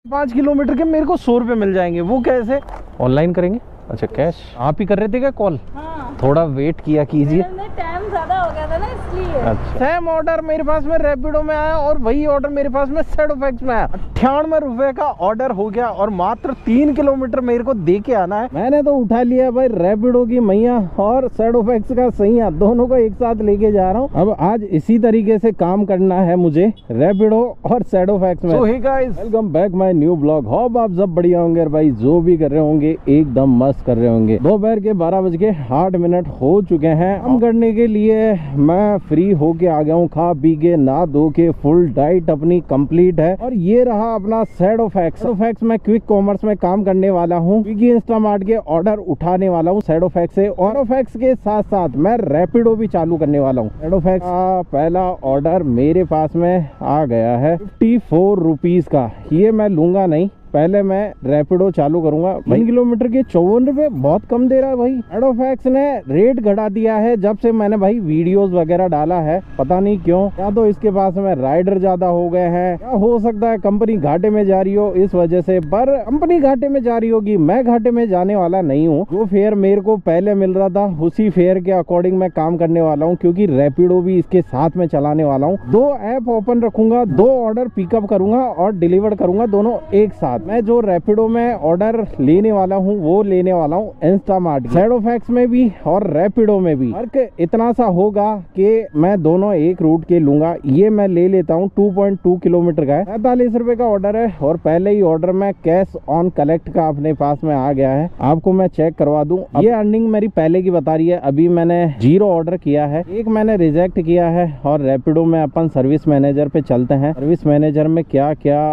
5 kilometre के मेरे को 100 रुपये मिल जाएंगे। वो कैसे? ऑनलाइन करेंगे? अच्छा कैश। आप ही कर रहे थे क्या कॉल? हाँ। थोड़ा वेट किया कीजिए। टाइम ज्यादा हो गया था ना इसलिए। अच्छा। सेम ऑर्डर मेरे पास में रैपिडो में आया और वही ऑर्डर मेरे पास में सैडोफैक्स में आया। 98 रुपए का ऑर्डर हो गया और मात्र 3 किलोमीटर मेरे को दे के आना है। मैंने तो उठा लिया भाई रैपिडो की मैया और सैडोफैक्स का सैया, दोनों को एक साथ लेके जा रहा हूँ। अब आज इसी तरीके से काम करना है मुझे रैपिडो और सैडोफैक्स में। So hey guys, welcome back my new blog. Hope आप सब बढ़िया होंगे भाई, जो भी कर रहे होंगे एकदम मस्त कर रहे होंगे। दोपहर के 12:08 हो चुके हैं। काम करने के लिए मैं फ्री होके आ गया हूँ, खा पी के नहा धो के फुल डाइट अपनी कंप्लीट है। और ये रहा अपना सैडोफैक्स। सैडोफैक्स में क्विक कॉमर्स में काम करने वाला हूँ, स्विगी इंस्टामार्ट के ऑर्डर उठाने वाला हूँ सैडोफैक्स से। और सैडोफैक्स के साथ साथ मैं रैपिडो भी चालू करने वाला हूँ। सैडोफैक्स का पहला ऑर्डर मेरे पास में आ गया है 54 रुपीज का। ये मैं लूंगा नहीं, पहले मैं रैपिडो चालू करूंगा। 3 किलोमीटर के 54 रुपए बहुत कम दे रहा है भाई। सैडोफैक्स ने रेट घटा दिया है जब से मैंने भाई वीडियोस वगैरह डाला है, पता नहीं क्यों। या तो इसके पास में राइडर ज्यादा हो गए हैं, या हो सकता है कंपनी घाटे में जा रही हो इस वजह से। पर कंपनी घाटे में जा रही होगी, मैं घाटे में जाने वाला नहीं हूँ। जो फेयर मेरे को पहले मिल रहा था उसी फेयर के अकॉर्डिंग मैं काम करने वाला हूँ, क्योंकि रैपिडो भी इसके साथ में चलाने वाला हूँ। 2 ऐप ओपन रखूंगा, 2 ऑर्डर पिकअप करूंगा और डिलीवर करूंगा दोनों एक साथ। मैं जो रैपिडो में ऑर्डर लेने वाला हूँ वो लेने वाला हूँ इंस्टामार्ट। सैडोफैक्स में भी और रैपिडो में भी फर्क इतना सा होगा कि मैं दोनों एक रूट के लूंगा। ये मैं ले लेता हूँ 2.2 किलोमीटर का है, 45 रुपए का ऑर्डर है। और पहले ही ऑर्डर में कैश ऑन कलेक्ट का अपने पास में आ गया है। आपको मैं चेक करवा दूं, ये अर्निंग मेरी पहले की बता रही है। अभी मैंने 0 ऑर्डर किया है, एक मैंने रिजेक्ट किया है। और रैपिडो में अपन सर्विस मैनेजर पे चलते हैं। सर्विस मैनेजर में क्या क्या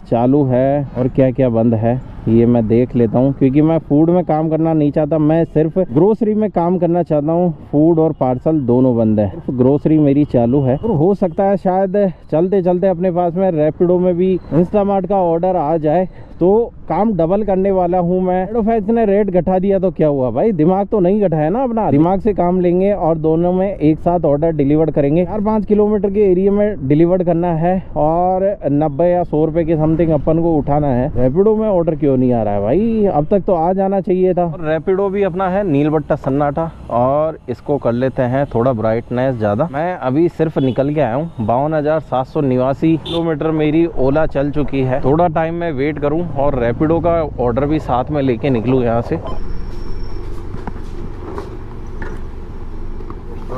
चालू है और क्या क्या बंद है ये मैं देख लेता हूँ, क्योंकि मैं फूड में काम करना नहीं चाहता। मैं सिर्फ ग्रोसरी में काम करना चाहता हूँ। फूड और पार्सल दोनों बंद है, सिर्फ ग्रोसरी मेरी चालू है। और हो सकता है शायद चलते चलते अपने पास में रैपिडो में भी इंस्टामार्ट का ऑर्डर आ जाए, तो काम डबल करने वाला हूँ मैं। सैडोफैक्स ने रेट घटा दिया तो क्या हुआ भाई, दिमाग तो नहीं घटाया ना अपना। दिमाग से काम लेंगे और दोनों में एक साथ ऑर्डर डिलीवर करेंगे। 4-5 किलोमीटर के एरिया में डिलीवर करना है और 90 या 100 रुपए के समथिंग अपन को उठाना है। रैपिडो में ऑर्डर क्यों नहीं आ रहा है भाई, अब तक तो आ जाना चाहिए था। रैपिडो भी अपना है नीलबट्टा सन्नाटा, और इसको कर लेते हैं थोड़ा ब्राइटनेस ज्यादा। मैं अभी सिर्फ निकल के आया हूँ। 52,789 किलोमीटर मेरी ओला चल चुकी है। थोड़ा टाइम मैं वेट करूँ और रैपिडो का ऑर्डर भी साथ में लेके निकलूँ यहाँ से।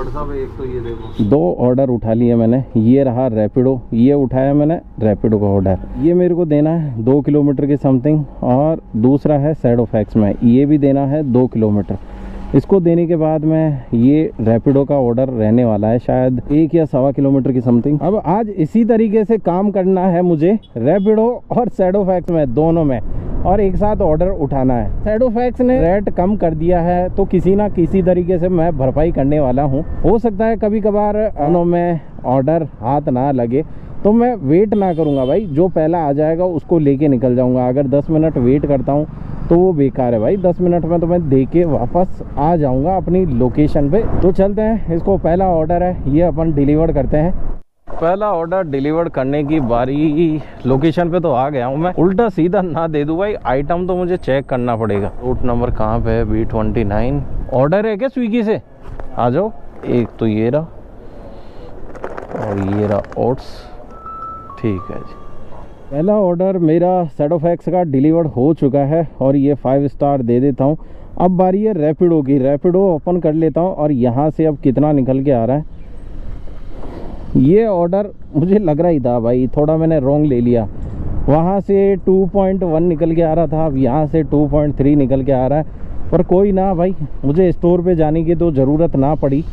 एक तो ये देखो 2 ऑर्डर उठा लिए मैंने। ये रहा रैपिडो, ये उठाया मैंने रैपिडो का ऑर्डर। ये मेरे को देना है 2 किलोमीटर के समथिंग। और दूसरा है सैडोफैक्स में, ये भी देना है 2 किलोमीटर। इसको देने के बाद में ये रैपिडो का ऑर्डर रहने वाला है शायद 1 या 1.25 किलोमीटर की समथिंग। अब आज इसी तरीके से काम करना है मुझे रैपिडो और सैडोफैक्स में, दोनों में, और एक साथ ऑर्डर उठाना है। सैडोफैक्स ने रेट कम कर दिया है तो किसी ना किसी तरीके से मैं भरपाई करने वाला हूँ। हो सकता है कभी कभार दोनों में ऑर्डर हाथ ना लगे तो मैं वेट ना करूँगा भाई, जो पहला आ जाएगा उसको लेके निकल जाऊँगा। अगर 10 मिनट वेट करता हूँ तो वो बेकार है भाई। 10 मिनट में तो मैं दे के वापस आ जाऊँगा अपनी लोकेशन पे। तो चलते हैं, इसको पहला ऑर्डर है ये अपन डिलीवर करते हैं। पहला ऑर्डर डिलीवर करने की बारी। लोकेशन पे तो आ गया हूँ मैं, उल्टा सीधा ना दे दूँ भाई, आइटम तो मुझे चेक करना पड़ेगा। रूट नंबर कहाँ पे है? B29। ऑर्डर है क्या स्विगी से? आ जाओ। एक तो ये रहा और ये रहा ओट्स, ठीक है जी। पहला ऑर्डर मेरा सैडोफैक्स का डिलीवर हो चुका है और ये 5 स्टार दे देता हूँ। अब बारी है रैपिडो की। रैपिडो ओपन कर लेता हूँ और यहाँ से अब कितना निकल के आ रहा है। ये ऑर्डर मुझे लग रहा ही था भाई, थोड़ा मैंने रॉन्ग ले लिया। वहाँ से 2.1 निकल के आ रहा था, अब यहाँ से 2.3 निकल के आ रहा है। पर कोई ना भाई, मुझे स्टोर पे जाने की तो ज़रूरत ना पड़ी।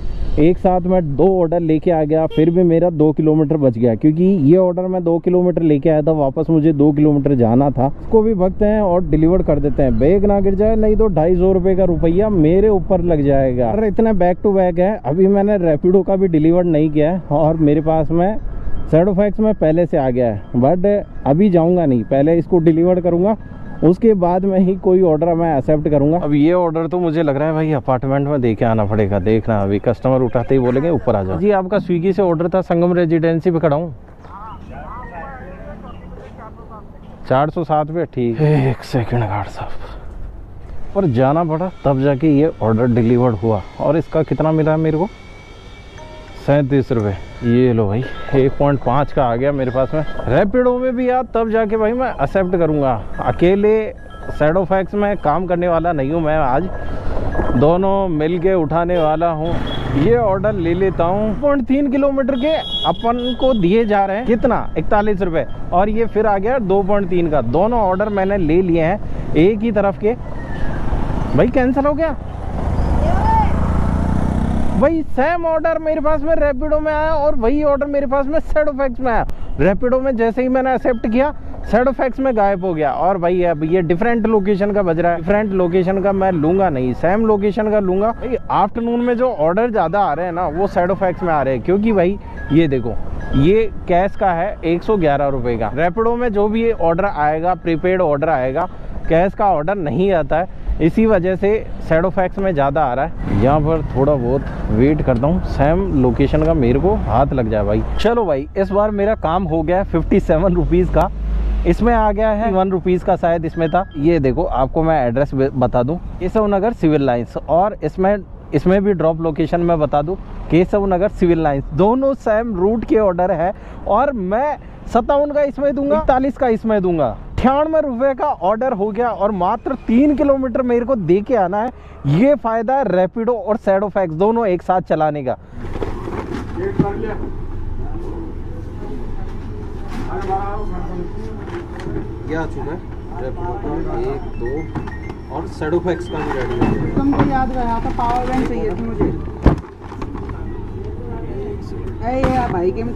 एक साथ मैं 2 ऑर्डर लेके आ गया, फिर भी मेरा 2 किलोमीटर बच गया, क्योंकि ये ऑर्डर मैं 2 किलोमीटर लेके आया था, वापस मुझे 2 किलोमीटर जाना था। उसको भी भगते हैं और डिलीवर कर देते हैं। बैग ना गिर जाए, नहीं तो 250 रुपये का रुपया मेरे ऊपर लग जाएगा। अरे इतने बैक टू बैक है। अभी मैंने रैपिडो का भी डिलीवर नहीं किया है और मेरे पास में सैडोफैक्स में पहले से आ गया है। बट अभी जाऊँगा नहीं, पहले इसको डिलीवर करूँगा, उसके बाद में ही कोई ऑर्डर मैं एक्सेप्ट करूंगा। अब ये ऑर्डर तो मुझे लग रहा है भाई अपार्टमेंट में देके आना पड़ेगा। देखना अभी कस्टमर उठाते ही बोलेंगे ऊपर आ जाओ। जी आपका स्विगी से ऑर्डर था, संगम रेजिडेंसी पे खड़ा हूँ। 407 पे ठीक। एक सेकंड गार्ड साहब, पर जाना पड़ा तब जाके ये ऑर्डर डिलीवर्ड हुआ। और इसका कितना मिला मेरे को? 37 रुपये। ये लो भाई 1.5 का आ गया मेरे पास में। रैपिडो में भी यार तब जाके भाई मैं एक्सेप्ट करूँगा। अकेले शैडो फैक्स में काम करने वाला नहीं हूँ मैं, आज दोनों मिल के उठाने वाला हूँ। ये ऑर्डर ले लेता हूँ। 3 किलोमीटर के अपन को दिए जा रहे हैं कितना? 41 रुपये। और ये फिर आ गया 2.3 का। दोनों ऑर्डर मैंने ले लिए हैं एक ही तरफ के। भाई कैंसिल हो गया भाई। सेम ऑर्डर मेरे पास में रैपिडो में आया और वही ऑर्डर मेरे पास में शैडो फैक्स में आया। रैपिडो में जैसे ही मैंने एक्सेप्ट किया, शैडो फैक्स में गायब हो गया। और भाई अब ये डिफरेंट लोकेशन का बज रहा है। डिफरेंट लोकेशन का मैं लूंगा नहीं, सेम लोकेशन का लूंगा। भाई आफ्टरनून में जो ऑर्डर ज़्यादा आ रहे हैं ना, वो शैडो फैक्स में आ रहे हैं। क्योंकि भाई ये देखो, ये कैश का है 111 रुपये का। रैपिडो में जो भी ऑर्डर आएगा, प्रीपेड ऑर्डर आएगा, कैश का ऑर्डर नहीं आता है। इसी वजह से शैडो फैक्स में ज़्यादा आ रहा है। यहाँ पर थोड़ा बहुत वेट करता हूँ, सेम लोकेशन का मेरे को हाथ लग जाए भाई। चलो भाई, इस बार मेरा काम हो गया है 57 रुपीज़ का। इसमें आ गया है 1 रुपीज़ का, शायद इसमें था। ये देखो, आपको मैं एड्रेस बता दूँ, केशव नगर सिविल लाइन्स। और इसमें भी ड्रॉप लोकेशन मैं बता दूँ, केशव नगर सिविल लाइन्स। दोनों सेम रूट के ऑर्डर है। और मैं 57 का इसमें दूंगा, 41 का इसमें दूंगा। 98 रुपये का ऑर्डर हो गया और मात्र 3 किलोमीटर मेरे को दे के आना है। ये फायदा है रैपिडो और शैडो फैक्स दोनों एक साथ चलाने का। ये आ चुका है रैपिडो का 1 2 और शैडो फैक्स का भी रेडी है। तुमको याद रहा था, पावर बैंक चाहिए थी मुझे। ये भाई के में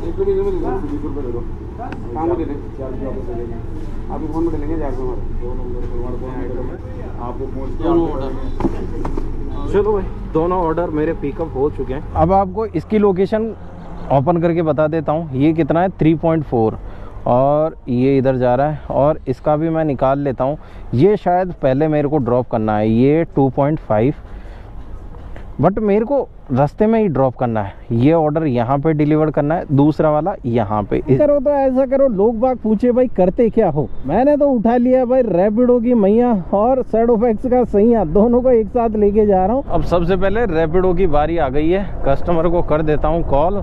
काम दे दें, आप फोन में लेंगे जाकर चलो भाई, दोनों ऑर्डर मेरे पिकअप हो चुके हैं। अब आपको इसकी लोकेशन ओपन करके बता देता हूँ। ये कितना है? 3.4। और ये इधर जा रहा है। और इसका भी मैं निकाल लेता हूँ। ये शायद पहले मेरे को ड्रॉप करना है, ये 2.5, बट मेरे को रास्ते में ही ड्रॉप करना है। ये ऑर्डर यहाँ पे डिलीवर करना है, दूसरा वाला यहाँ पे। करो तो ऐसा करो, लोग बाग पूछे भाई करते क्या हो। मैंने तो उठा लिया भाई रैपिडो की मैया और शैडो फैक्स का सैया, दोनों को एक साथ लेके जा रहा हूँ। अब सबसे पहले रैपिडो की बारी आ गई है। कस्टमर को कर देता हूँ कॉल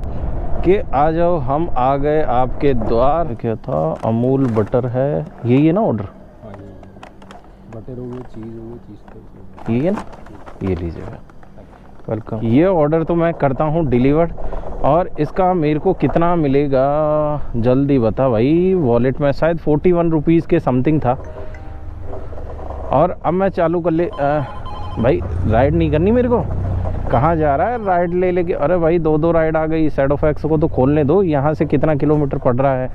कि आ जाओ, हम आ गए आपके द्वार। क्या था? अमूल बटर है, यही है ना ऑर्डर? बटर हो गई, चीज़ हो गई, चीज़ यही है ना? ये लीजिएगा, वेलकम। ये ऑर्डर तो मैं करता हूँ डिलीवर्ड। और इसका मेरे को कितना मिलेगा जल्दी बता भाई। वॉलेट में शायद 41 रुपीज़ के समथिंग था। और अब मैं चालू कर ले भाई, राइड नहीं करनी मेरे को। कहाँ जा रहा है राइड ले लेके? अरे भाई 2 राइड आ गई। शैडो फैक्स को तो खोलने दो। यहाँ से कितना किलोमीटर पड़ रहा है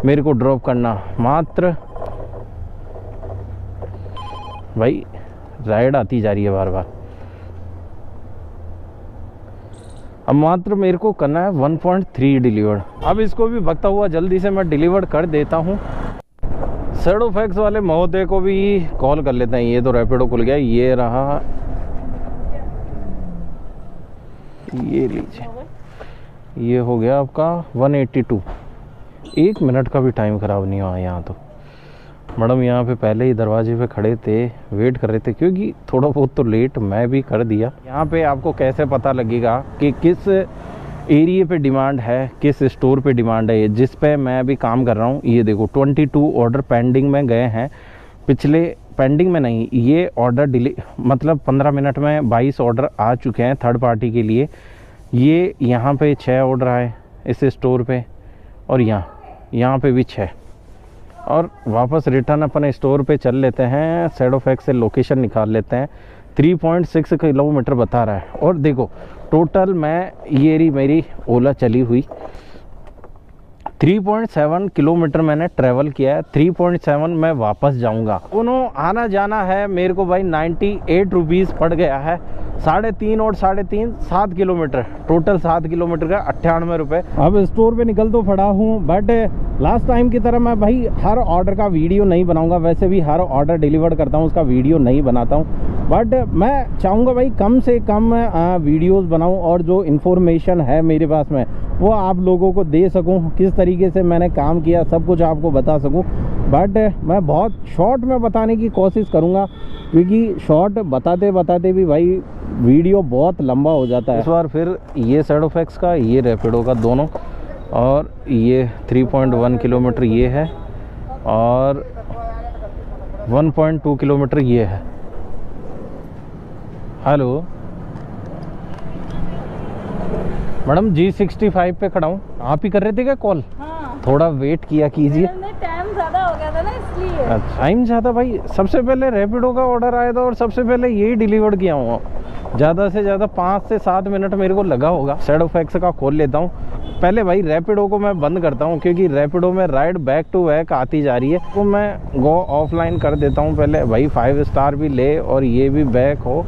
मेरे को ड्रॉप करना? मात्र भाई राइड आती जा रही है बार बार। अब मात्र मेरे को करना है 1.3 डिलीवर्ड। अब इसको भी भगता हुआ जल्दी से मैं डिलीवर्ड कर देता हूँ। शैडो फैक्स वाले महोदय को भी कॉल कर लेते हैं। ये तो रैपिडो खुल गया, ये रहा, ये लीजिए। ये हो गया आपका 182। 1 मिनट का भी टाइम ख़राब नहीं हुआ। यहाँ तो मैडम यहाँ पे पहले ही दरवाजे पे खड़े थे, वेट कर रहे थे, क्योंकि थोड़ा बहुत तो लेट मैं भी कर दिया। यहाँ पे आपको कैसे पता लगेगा कि किस एरिया पे डिमांड है, किस स्टोर पे डिमांड है, जिस पे मैं अभी काम कर रहा हूँ। ये देखो 22 ऑर्डर पेंडिंग में गए हैं। पिछले पेंडिंग में नहीं, ये ऑर्डर मतलब 15 मिनट में 22 ऑर्डर आ चुके हैं थर्ड पार्टी के लिए। ये यहाँ पे 6 ऑर्डर आए इस स्टोर पे, और यहाँ पे भी 6। और वापस रिटर्न अपन स्टोर पे चल लेते हैं। शैडो फैक्स से लोकेशन निकाल लेते हैं। 3.6 किलोमीटर बता रहा है। और देखो टोटल मैं ये रही मेरी ओला चली हुई 3.7 किलोमीटर मैंने ट्रैवल किया है। 3.7 मैं वापस जाऊंगा। दोनों आना जाना है मेरे को भाई 98 रुपीज़ पड़ गया है। 3.5 और 3.5 7 किलोमीटर, टोटल 7 किलोमीटर का 98 रुपये। अब स्टोर पे निकल तो पड़ा हूँ, बट लास्ट टाइम की तरह मैं भाई हर ऑर्डर का वीडियो नहीं बनाऊंगा। वैसे भी हर ऑर्डर डिलीवर करता हूँ, उसका वीडियो नहीं बनाता हूँ। बट मैं चाहूँगा भाई कम से कम वीडियोस बनाऊँ, और जो इन्फॉर्मेशन है मेरे पास में वो आप लोगों को दे सकूं, किस तरीके से मैंने काम किया सब कुछ आपको बता सकूं। बट मैं बहुत शॉर्ट में बताने की कोशिश करूंगा, क्योंकि शॉर्ट बताते बताते भी भाई वीडियो बहुत लंबा हो जाता है। इस बार फिर ये सैडोफैक्स का, ये रैपिडो का दोनों, और ये 3.1 किलोमीटर ये है और 1.2 किलोमीटर ये है। हेलो मैडम, G65 पे खड़ा हूँ, आप ही कर रहे थे क्या कॉल? हाँ। थोड़ा वेट किया कीजिए। टाइम ज्यादा हो गया था ना इसलिए। अच्छा, टाइम ज़्यादा भाई, सबसे पहले रैपिडो का ऑर्डर आया था और सबसे पहले यही डिलीवर किया हूँ। ज़्यादा से ज़्यादा 5 से 7 मिनट मेरे को लगा होगा। सैडोफैक्स का खोल लेता हूँ पहले भाई, रैपिडो को मैं बंद करता हूँ क्योंकि रैपिडो में राइड बैक टू बैक आती जा रही है, तो मैं गो ऑफलाइन कर देता हूँ पहले भाई। 5 स्टार भी ले और ये भी बैक हो।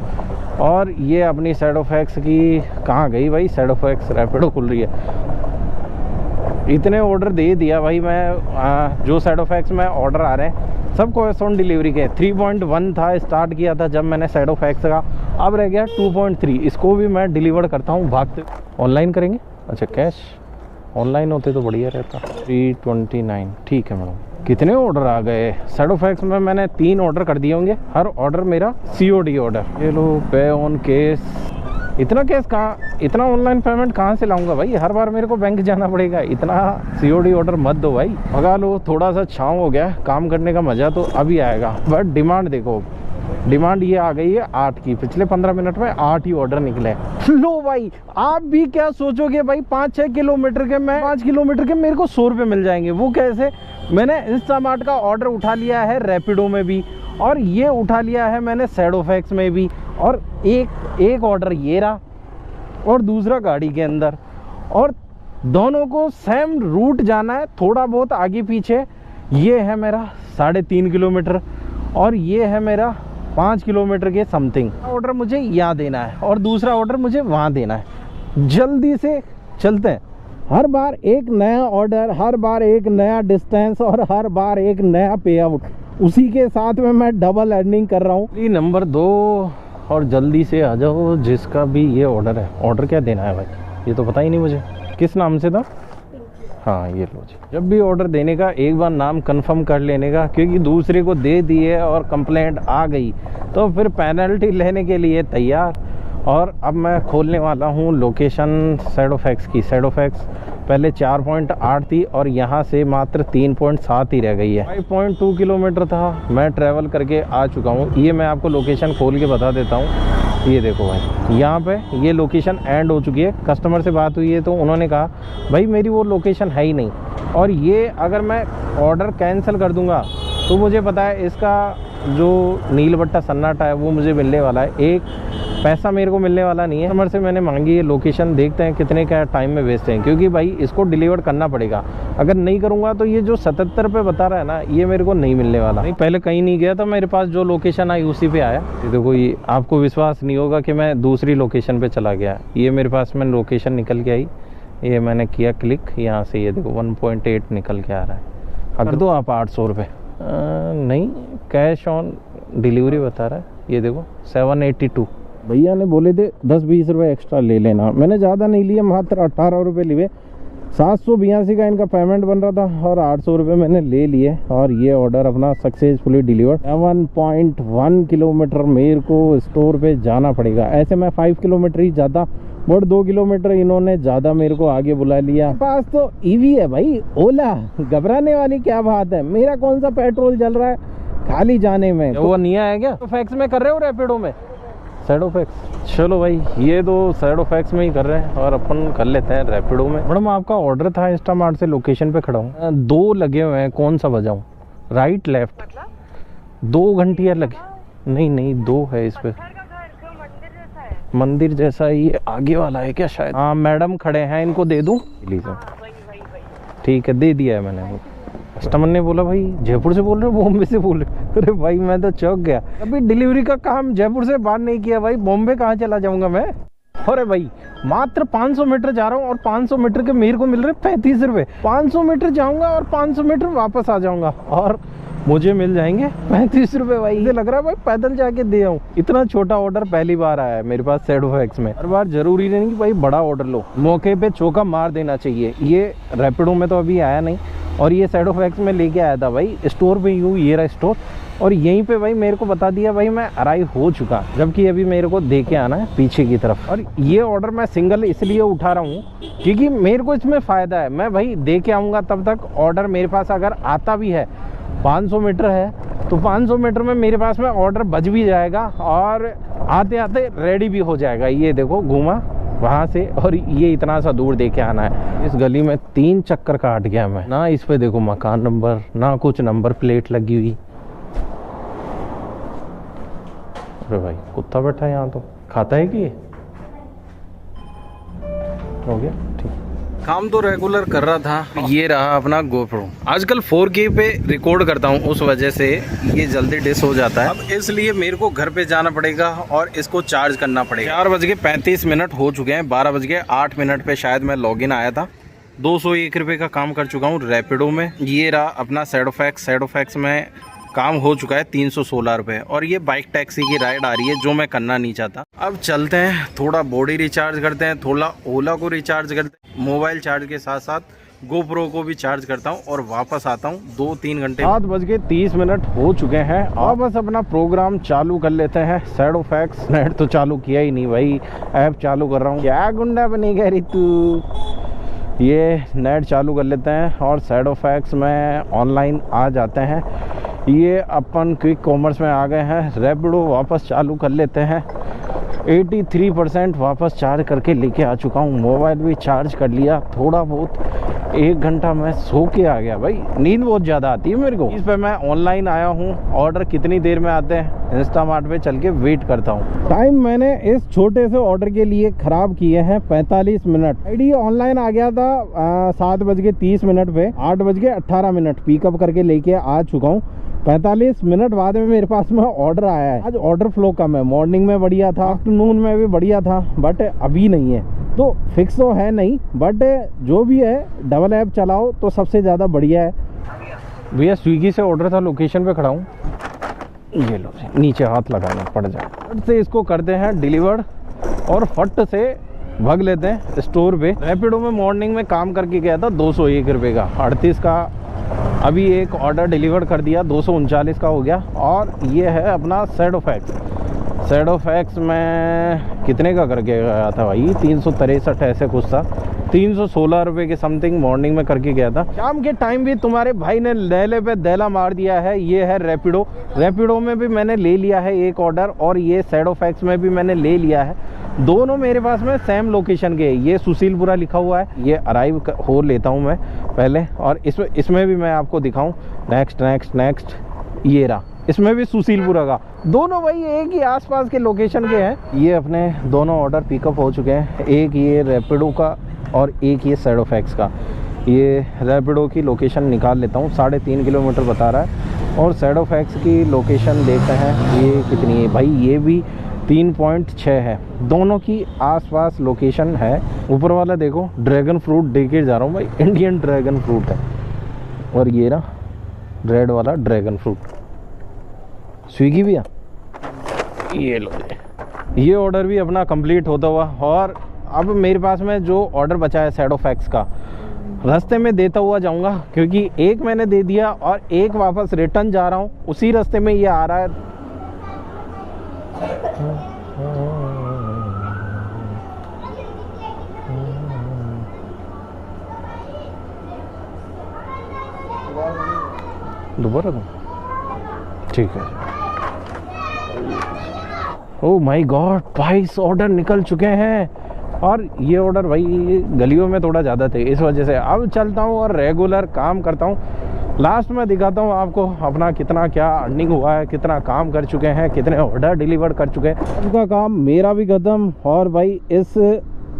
और ये अपनी सैडोफैक्स की कहाँ गई भाई? सैडोफैक्स रैपिडो खुल रही है। इतने ऑर्डर दे दिया भाई मैं, जो सैडोफैक्स में ऑर्डर आ रहे हैं सब कैश ऑन डिलीवरी के। 3.1 था, स्टार्ट किया था जब मैंने सैडोफैक्स का, अब रह गया 2.3। इसको भी मैं डिलीवर करता हूँ भागते। ऑनलाइन करेंगे? अच्छा, कैश ऑनलाइन होते तो बढ़िया रहता। 329 ठीक है मैडम। कितने ऑर्डर आ गए? सैडोफैक्स में मैंने 3 ऑर्डर कर दिए होंगे, हर ऑर्डर मेरा COD ऑर्डर। ये लो, पे ऑन कैश। इतना कैश कहाँ, इतना ऑनलाइन पेमेंट कहाँ से लाऊंगा भाई? हर बार मेरे को बैंक जाना पड़ेगा। इतना COD ऑर्डर मत दो भाई, भगा लो। थोड़ा सा छाँव हो गया, काम करने का मज़ा तो अभी आएगा। बट डिमांड देखो, डिमांड ये आ गई है 8 की। पिछले 15 मिनट में 8 ही ऑर्डर निकले। लो भाई, आप भी क्या सोचोगे भाई, 5-6 किलोमीटर के, मैं 5 किलोमीटर के मेरे को 100 रुपये मिल जाएंगे। वो कैसे? मैंने इंस्टामार्ट का ऑर्डर उठा लिया है रैपिडो में भी, और ये उठा लिया है मैंने सैडोफैक्स में भी, और एक ऑर्डर ये रहा और दूसरा गाड़ी के अंदर, और दोनों को सेम रूट जाना है, थोड़ा बहुत आगे पीछे। ये है मेरा 3.5 किलोमीटर और ये है मेरा 5 किलोमीटर के समथिंग। ऑर्डर मुझे यहाँ देना है और दूसरा ऑर्डर मुझे वहाँ देना है। जल्दी से चलते हैं। हर बार एक नया ऑर्डर, हर बार एक नया डिस्टेंस और हर बार एक नया पे आउट, उसी के साथ में मैं डबल अर्निंग कर रहा हूँ। नंबर 2, और जल्दी से आ जाओ जिसका भी ये ऑर्डर है। ऑर्डर क्या देना है भाई, ये तो पता ही नहीं मुझे। किस नाम से था? हाँ, ये लो जी। जब भी ऑर्डर देने का एक बार नाम कंफर्म कर लेने का, क्योंकि दूसरे को दे दिए और कंप्लेंट आ गई तो फिर पेनल्टी लेने के लिए तैयार। और अब मैं खोलने वाला हूँ लोकेशन सैडोफैक्स की। सैडोफैक्स पहले 4.8 थी और यहाँ से मात्र 3.7 ही रह गई है। 5.2 किलोमीटर था, मैं ट्रैवल करके आ चुका हूँ। ये मैं आपको लोकेशन खोल के बता देता हूँ। ये देखो भाई, यहाँ पे ये लोकेशन एंड हो चुकी है। कस्टमर से बात हुई है तो उन्होंने कहा भाई मेरी वो लोकेशन है ही नहीं। और ये अगर मैं ऑर्डर कैंसिल कर दूँगा तो मुझे पता है इसका जो नील बट्टा सन्नाटा है वो मुझे मिलने वाला है, एक पैसा मेरे को मिलने वाला नहीं है। कस्टमर से मैंने मांगी है लोकेशन, देखते हैं कितने का टाइम में बेचते हैं, क्योंकि भाई इसको डिलीवर करना पड़ेगा। अगर नहीं करूँगा तो ये जो 77 रुपये बता रहा है ना, ये मेरे को नहीं मिलने वाला। नहीं, पहले कहीं नहीं गया था, मेरे पास जो लोकेशन आई उसी पे आया। ये देखो, ये आपको विश्वास नहीं होगा कि मैं दूसरी लोकेशन पर चला गया। ये मेरे पास में लोकेशन निकल के आई, ये मैंने किया क्लिक, यहाँ से ये देखो 1.8 निकल के आ रहा है। अगर दो आप 800 रुपये, नहीं कैश ऑन डिलीवरी बता रहा है। ये देखो 782। भैया ने बोले थे 10-20 रुपये एक्स्ट्रा ले लेना, मैंने ज़्यादा नहीं लिए, मात्र 18 रुपये लिए। 782 का इनका पेमेंट बन रहा था और 800 रुपये मैंने ले लिए। और ये ऑर्डर अपना सक्सेसफुली डिलीवर्ड। 7.1 किलोमीटर मेरे को स्टोर पे जाना पड़ेगा। ऐसे मैं 5 किलोमीटर ही जाता, बट 2 किलोमीटर इन्होंने ज़्यादा मेरे को आगे बुला लिया। पास तो ईवी है भाई, ओला, घबराने वाली क्या बात है। मेरा कौन सा पेट्रोल जल रहा है खाली जाने में। वो नहीं आया क्या? सैडोफैक्स में कर रहे हो रैपिडो में? सैडोफैक्स, चलो भाई ये तो सैडोफैक्स में ही कर रहे हैं और अपन कर लेते हैं रैपिडो में। मैडम आपका ऑर्डर था इंस्टामार्ट से, लोकेशन पे खड़ा हूँ। 2 लगे हुए हैं, कौन सा बजाऊँ? Right left? 2 घंटियाँ लगे? नहीं 2 है इस पे। मंदिर जैसा ही आगे वाला है क्या शायद? हाँ, मैडम खड़े हैं, इनको दे दूँ? प्लीज। ठीक है, दे दिया है मैंने। कस्टमर ने बोला भाई जयपुर से बोल रहे हो, बॉम्बे से बोल रहे हो? अरे भाई मैं तो चौंक गया। अभी डिलीवरी का काम जयपुर से बाहर नहीं किया भाई, बॉम्बे कहाँ चला जाऊंगा मैं। अरे भाई मात्र 500 मीटर जा रहा हूँ और 500 मीटर के मेरे को मिल रहे 35 रुपये। 500 मीटर जाऊंगा और 500 मीटर वापस आ जाऊंगा और मुझे मिल जाएंगे 35 रुपए भाई। मुझे लग रहा है भाई पैदल जाके दे आऊँ। इतना छोटा ऑर्डर पहली बार आया है मेरे पास ZOFX में। हर बार जरूरी नहीं कि भाई बड़ा ऑर्डर लो, मौके पे चौका मार देना चाहिए। ये रैपिडो में तो अभी आया नहीं, और ये ZOFX में लेके आया था भाई स्टोर पे। यूँ ये रहा स्टोर, और यहीं पे भाई मेरे को बता दिया भाई मैं अराइव हो चुका, जबकि अभी मेरे को दे के आना है पीछे की तरफ। और ये ऑर्डर मैं सिंगल इसलिए उठा रहा हूँ क्योंकि मेरे को इसमें फ़ायदा है। मैं भाई दे के आऊँगा, तब तक ऑर्डर मेरे पास अगर आता भी है 500 मीटर है तो 500 मीटर में मेरे पास में ऑर्डर बच भी जाएगा और आते आते रेडी भी हो जाएगा। ये देखो घूमा वहाँ से, और ये इतना सा दूर देके आना है। इस गली में 3 चक्कर काट गया मैं ना। इस पे देखो मकान नंबर ना, कुछ नंबर प्लेट लगी हुई। अरे भाई कुत्ता बैठा है यहाँ, तो खाता है कि ये हो गया ठीक। काम तो रेगुलर कर रहा था। ये रहा अपना GoPro। आजकल 4K पे रिकॉर्ड करता हूँ, उस वजह से ये जल्दी डिस हो जाता है। अब इसलिए मेरे को घर पे जाना पड़ेगा और इसको चार्ज करना पड़ेगा। 4:35 हो चुके हैं। 12:08 पे शायद मैं लॉगिन आया था। 201 रुपये का काम कर चुका हूँ रैपिडो में। ये रहा अपना ZOFX में काम हो चुका है 316 रुपये। और ये बाइक टैक्सी की राइड आ रही है जो मैं करना नहीं चाहता। अब चलते हैं, थोड़ा बॉडी रिचार्ज करते हैं, थोड़ा ओला को रिचार्ज करते हैं, मोबाइल चार्ज के साथ साथ GoPro को भी चार्ज करता हूँ और वापस आता हूँ 2-3 घंटे। 7:30 हो चुके हैं। अब बस अपना प्रोग्राम चालू कर लेते हैं। ZOFX नेट तो चालू किया ही नहीं भाई, ऐप चालू कर रहा हूँ। क्या गुंडा बनी कह रही तू। ये नेट चालू कर लेते हैं और ZOFX में ऑनलाइन आ जाते हैं। ये अपन क्विक कॉमर्स में आ गए हैं। रैपिडो वापस चालू कर लेते हैं। 83% वापस चार्ज करके लेके आ चुका हूँ। मोबाइल भी चार्ज कर लिया थोड़ा बहुत। 1 घंटा मैं सो के आ गया भाई, नींद बहुत ज़्यादा आती है मेरे को। इस पे मैं ऑनलाइन आया हूँ। ऑर्डर कितनी देर में आते हैं इंस्टामार्ट पे चल के वेट करता हूँ। टाइम मैंने इस छोटे से ऑर्डर के लिए ख़राब किए हैं 45 मिनट। आईडी ऑनलाइन आ गया था 7:30 पे। 8:18 पिकअप करके लेके आ चुका हूँ। 45 मिनट बाद में मेरे पास में ऑर्डर आया है। आज ऑर्डर फ्लो कम है। मॉर्निंग में बढ़िया था, आफ्टरनून में भी बढ़िया था, बट अभी नहीं है। तो फिक्स तो है नहीं, बट जो भी है डबल ऐप चलाओ तो सबसे ज़्यादा बढ़िया है। भैया स्विगी से ऑर्डर था, लोकेशन पे खड़ा हूँ। ये लो नीचे हाथ लगाना पड़ जाए। फट से इसको करते हैं डिलीवर्ड और फट से भग लेते हैं स्टोर पे। रैपिडो में मॉर्निंग में काम करके गया था 201 रुपये का, 38 का। अभी एक ऑर्डर डिलीवर कर दिया, 239 का हो गया। और ये है अपना ZOFX में कितने का करके गया था भाई, 363 ऐसे कुछ था। 316 रुपये के समथिंग मॉर्निंग में करके गया था। शाम के टाइम भी तुम्हारे भाई ने दहले पे दहला मार दिया है। ये है रैपिडो में भी मैंने ले लिया है एक ऑर्डर, और ये ZOFX में भी मैंने ले लिया है। दोनों मेरे पास में सेम लोकेशन के। ये सुशीलपुरा लिखा हुआ है। ये अराइव हो लेता हूँ मैं पहले, और इसमें भी मैं आपको दिखाऊँ। नेक्स्ट ये रहा, इसमें भी सुशीलपुरा का। दोनों भाई एक ही आसपास के लोकेशन के हैं। ये अपने दोनों ऑर्डर पिकअप हो चुके हैं। एक ये रैपिडो का और एक ये ZOFX का। ये रैपिडो की लोकेशन निकाल लेता हूँ, 3.5 किलोमीटर बता रहा है। और ZOFX की लोकेशन देखते हैं ये कितनी है भाई। ये भी 3.6 है। दोनों की आसपास लोकेशन है। ऊपर वाला देखो ड्रैगन फ्रूट देके जा रहा हूँ भाई, इंडियन ड्रैगन फ्रूट है। और ये ना रेड वाला ड्रैगन फ्रूट। स्विगी भी है। ये लो, ये ऑर्डर भी अपना कंप्लीट होता हुआ। और अब मेरे पास में जो ऑर्डर बचा है ZOFX का, रास्ते में देता हुआ जाऊंगा, क्योंकि एक मैंने दे दिया और एक वापस रिटर्न जा रहा हूँ। उसी रास्ते में ये आ रहा है। दोबारा दूं? ठीक है। ओह माय गॉड, 22 ऑर्डर निकल चुके हैं। और ये ऑर्डर भाई गलियों में थोड़ा ज़्यादा थे, इस वजह से अब चलता हूँ और रेगुलर काम करता हूँ। लास्ट में दिखाता हूँ आपको अपना कितना क्या अर्निंग हुआ है, कितना काम कर चुके हैं, कितने ऑर्डर डिलीवर कर चुके हैं। उनका काम मेरा भी ख़त्म और भाई इस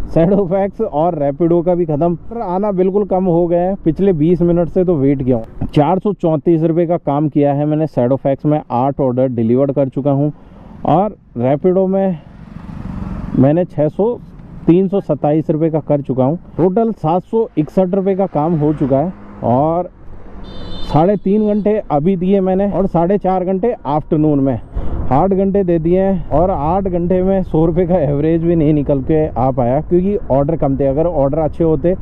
ZOFX और रैपिडो का भी ख़त्म। पर आना बिल्कुल कम हो गए हैं। पिछले 20 मिनट से तो वेट किया हूँ। 434 रुपये का काम किया है मैंने। ZOFX में 8 ऑर्डर डिलीवर कर चुका हूँ और रैपिडो में मैंने 327 रुपये का कर चुका हूँ। टोटल 761 रुपये का काम हो चुका है। और 3.5 घंटे अभी दिए मैंने और 4.5 घंटे आफ्टरनून में, 8 घंटे दे दिए हैं। और 8 घंटे में 100 रुपये का एवरेज भी नहीं निकल के आ पाया, क्योंकि ऑर्डर कम थे। अगर ऑर्डर अच्छे होते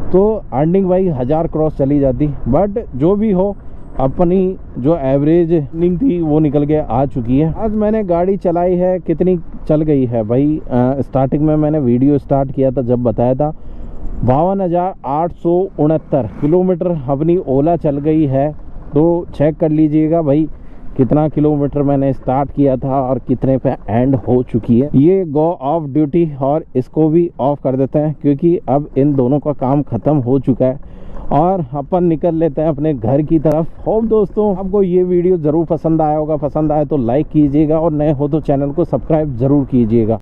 तो अर्निंग भाई 1000 क्रॉस चली जाती। बट जो भी हो, अपनी जो एवरेज अर्निंग थी वो निकल के आ चुकी है। आज मैंने गाड़ी चलाई है, कितनी चल गई है भाई, स्टार्टिंग में मैंने वीडियो स्टार्ट किया था जब बताया था 52,869 किलोमीटर अपनी ओला चल गई है। तो चेक कर लीजिएगा भाई कितना किलोमीटर मैंने स्टार्ट किया था और कितने पे एंड हो चुकी है। ये गो ऑफ ड्यूटी, और इसको भी ऑफ कर देते हैं क्योंकि अब इन दोनों का काम ख़त्म हो चुका है और अपन निकल लेते हैं अपने घर की तरफ। होप दोस्तों आपको ये वीडियो ज़रूर पसंद आया होगा। पसंद आए तो लाइक कीजिएगा और नए हो तो चैनल को सब्सक्राइब ज़रूर कीजिएगा।